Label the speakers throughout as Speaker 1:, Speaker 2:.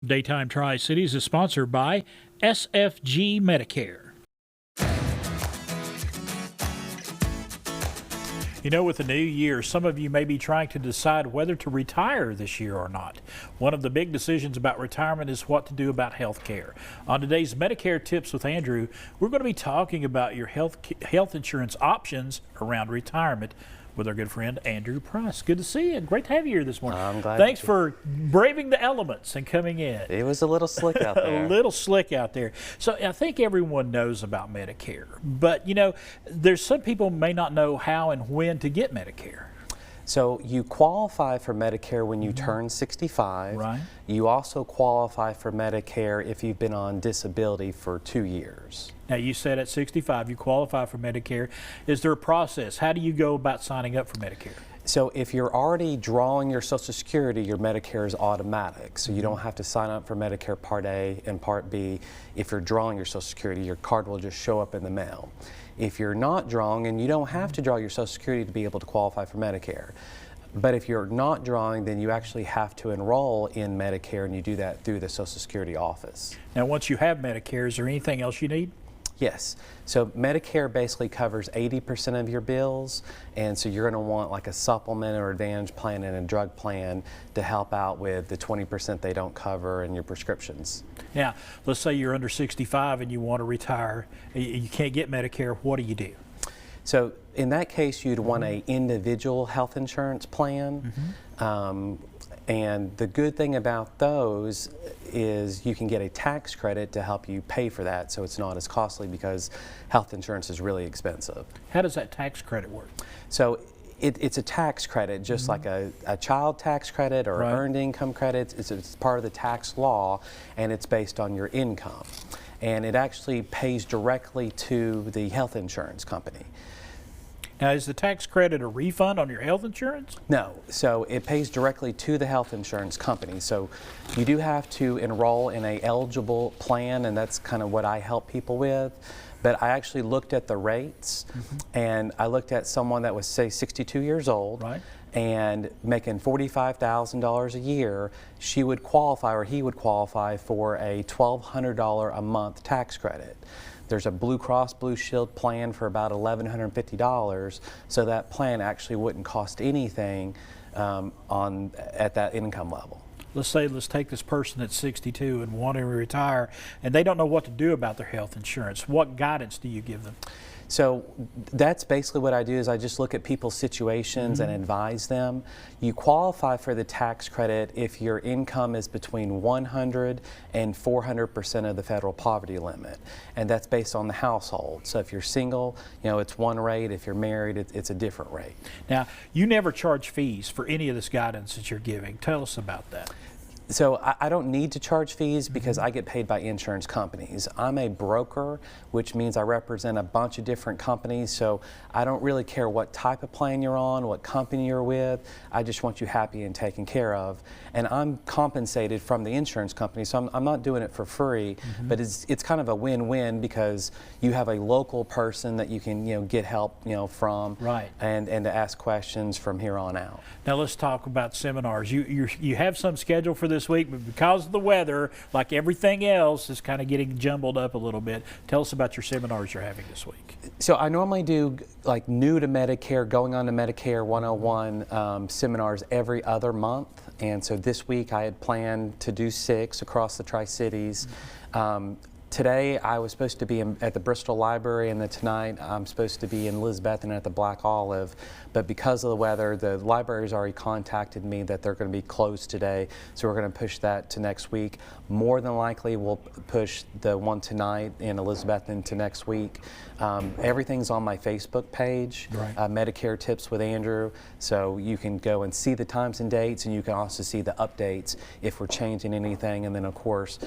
Speaker 1: Daytime Tri-Cities is sponsored by SFG Medicare. You know, with the new year, some of you may be trying to decide whether to retire this year or not. One of the big decisions about retirement is what to do about health care. On today's Medicare Tips with Andrew, we're going to be talking about your health insurance options around retirement with our good friend Andrew Price. Good to see you. Great to have you here this morning.
Speaker 2: I'm glad.
Speaker 1: Thanks for braving the elements and coming in.
Speaker 2: It was a little slick out there.
Speaker 1: A little slick out there. So I think everyone knows about Medicare, but you know, there's some people may not know how and when to get Medicare.
Speaker 2: So you qualify for Medicare when you turn 65.
Speaker 1: Right.
Speaker 2: You also qualify for Medicare if you've been on disability for 2 years.
Speaker 1: Now, you said at 65 you qualify for Medicare. Is there a process? How do you go about signing up for Medicare?
Speaker 2: So if you're already drawing your Social Security, your Medicare is automatic. So you don't have to sign up for Medicare Part A and Part B. If you're drawing your Social Security, your card will just show up in the mail. If you're not drawing, and you don't have to draw your Social Security to be able to qualify for Medicare, but if you're not drawing, then you actually have to enroll in Medicare, and you do that through the Social Security office.
Speaker 1: Now, once you have Medicare, is there anything else you need?
Speaker 2: Yes. So Medicare basically covers 80% of your bills, and so you're going to want like a supplement or advantage plan and a drug plan to help out with the 20% they don't cover in your prescriptions.
Speaker 1: Now, let's say you're under 65 and you want to retire. You can't get Medicare. What do you do?
Speaker 2: So in that case, you'd want an individual health insurance plan. And the good thing about those is you can get a tax credit to help you pay for that, so it's not as costly because health insurance is really expensive.
Speaker 1: How does that tax credit work?
Speaker 2: So it's a tax credit, just like a child tax credit or earned income credit. It's part of the tax law, and it's based on your income. And it actually pays directly to the health insurance company.
Speaker 1: Now, is the tax credit a refund on your health insurance?
Speaker 2: No, so it pays directly to the health insurance company. So you do have to enroll in a eligible plan, and that's kind of what I help people with. But I actually looked at the rates, and I looked at someone that was, say, 62 years old, and making $45,000 a year. She would qualify, or he would qualify, for a $1,200 a month tax credit. There's a Blue Cross Blue Shield plan for about $1,150, so that plan actually wouldn't cost anything at that income level.
Speaker 1: Let's take this person that's 62 and wanting to retire, and they don't know what to do about their health insurance. What guidance do you give them?
Speaker 2: So that's basically what I do, is I just look at people's situations and advise them. You qualify for the tax credit if your income is between 100 and 400% of the federal poverty limit, and that's based on the household. So if you're single, you know, it's one rate. If you're married, it's a different rate.
Speaker 1: Now, you never charge fees for any of this guidance that you're giving. Tell us about that.
Speaker 2: So I don't need to charge fees because I get paid by insurance companies. I'm a broker, which means I represent a bunch of different companies, so I don't really care what type of plan you're on, what company you're with. I just want you happy and taken care of. And I'm compensated from the insurance company, so I'm not doing it for free, but it's kind of a win-win because you have a local person that you can get help from, and to ask questions from here on out.
Speaker 1: Now let's talk about seminars. You have some scheduled for this week, but because of the weather, like everything else, is kind of getting jumbled up a little bit. Tell us about your seminars you're having this week.
Speaker 2: So I normally do like new to Medicare, going on to Medicare 101 seminars every other month, and so this week I had planned to do 6 across the Tri-Cities. Today I was supposed to be at the Bristol Library, and then tonight I'm supposed to be in Elizabethton at the Black Olive. But because of the weather, the library's already contacted me that they're going to be closed today, so we're going to push that to next week. More than likely we'll push the one tonight in Elizabethton to next week. Everything's on my Facebook page, Medicare Tips with Andrew, so you can go and see the times and dates, and you can also see the updates if we're changing anything, and then of course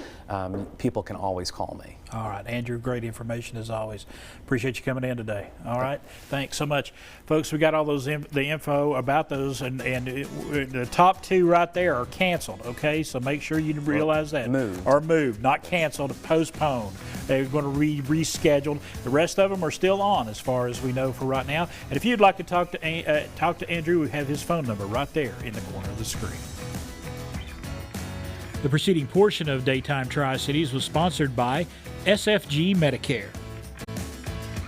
Speaker 2: people can always call me.
Speaker 1: All right, Andrew, great information as always. Appreciate you coming in today. All right, thanks so much. Folks, we got all those the info about those, and the top 2 right there are canceled, okay? So make sure you realize that. Moved, not canceled, postponed. They're going to rescheduled. The rest of them are still on as far as we know for right now. And if you'd like to talk to Andrew, we have his phone number right there in the corner of the screen. The preceding portion of Daytime Tri-Cities was sponsored by SFG Medicare.